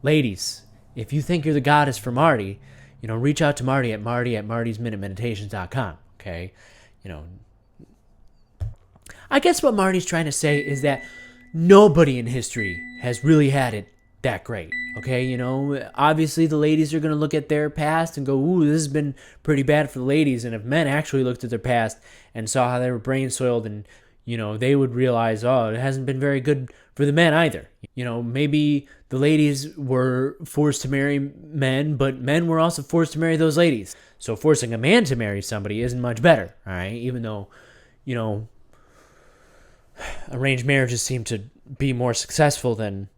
Ladies, if you think you're the goddess for Marty, reach out to Marty at MENitations.com, okay? You know, I guess what Marty's trying to say is that nobody in history has really had it that great, okay? Obviously the ladies are going to look at their past and go, ooh, this has been pretty bad for the ladies. And if men actually looked at their past and saw how they were brain soiled, and, they would realize, oh, it hasn't been very good for the men either. Maybe the ladies were forced to marry men, but men were also forced to marry those ladies. So forcing a man to marry somebody isn't much better, all right? Even though, arranged marriages seem to be more successful than,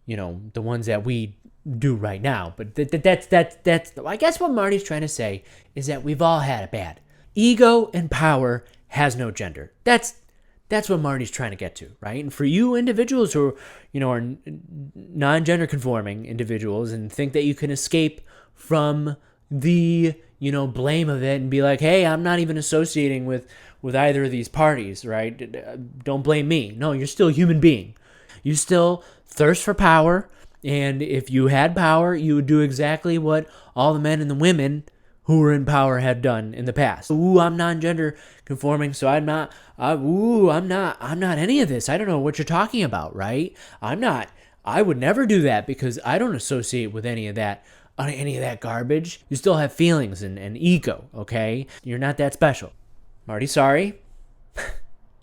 the ones that we do right now. But that's I guess what Marty's trying to say is that we've all had it bad. Ego and power has no gender. That's what Marty's trying to get to, right? And for you individuals who, are non-gender conforming individuals and think that you can escape from the, blame of it and be like, hey, I'm not even associating with either of these parties, right? Don't blame me. No, you're still a human being. You still thirst for power. And if you had power, you would do exactly what all the men and the women who were in power had done in the past. Ooh, I'm non-gender conforming, so I'm not any of this. I don't know what you're talking about, right? I would never do that because I don't associate with any of that garbage. You still have feelings and ego, okay? You're not that special. Marty, sorry.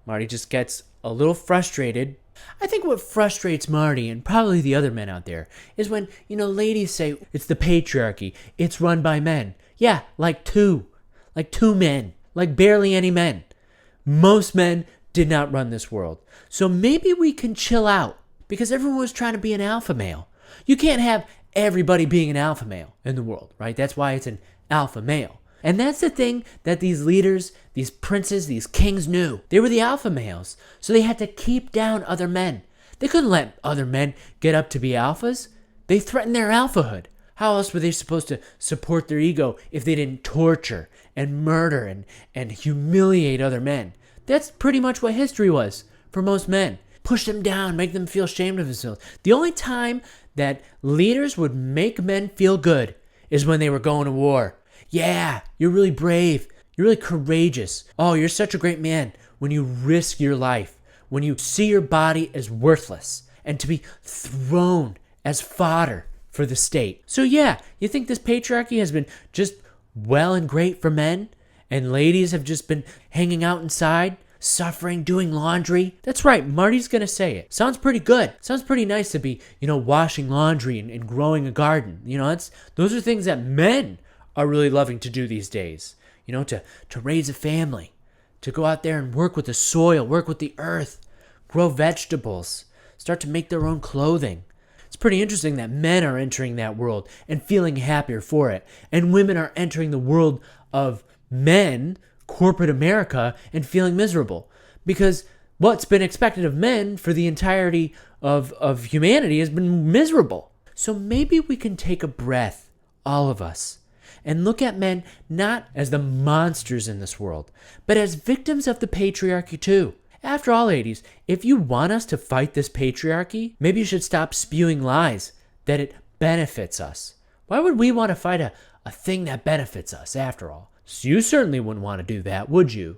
Marty just gets a little frustrated. I think what frustrates Marty and probably the other men out there is when, ladies say it's the patriarchy. It's run by men. Yeah, like two men, like barely any men. Most men did not run this world. So maybe we can chill out because everyone was trying to be an alpha male. You can't have everybody being an alpha male in the world, right? That's why it's an alpha male. And that's the thing that these leaders, these princes, these kings knew. They were the alpha males. So they had to keep down other men. They couldn't let other men get up to be alphas. They threatened their alphahood. How else were they supposed to support their ego if they didn't torture and murder and humiliate other men? That's pretty much what history was for most men. Push them down, make them feel ashamed of themselves. The only time that leaders would make men feel good is when they were going to war. Yeah, you're really brave. You're really courageous. Oh, you're such a great man when you risk your life, when you see your body as worthless and to be thrown as fodder for the state. So yeah, you think this patriarchy has been just well and great for men and ladies have just been hanging out inside, suffering, doing laundry? That's right, Marty's gonna say it. Sounds pretty good. Sounds pretty nice to be, washing laundry and growing a garden. Those are things that men are really loving to do these days. To raise a family, to go out there and work with the soil, work with the earth, grow vegetables, start to make their own clothing. It's pretty interesting that men are entering that world and feeling happier for it. And women are entering the world of men, corporate America, and feeling miserable. Because what's been expected of men for the entirety of humanity has been miserable. So maybe we can take a breath, all of us, and look at men not as the monsters in this world, but as victims of the patriarchy too. After all, ladies, if you want us to fight this patriarchy, maybe you should stop spewing lies that it benefits us. Why would we want to fight a thing that benefits us, after all? So you certainly wouldn't want to do that, would you?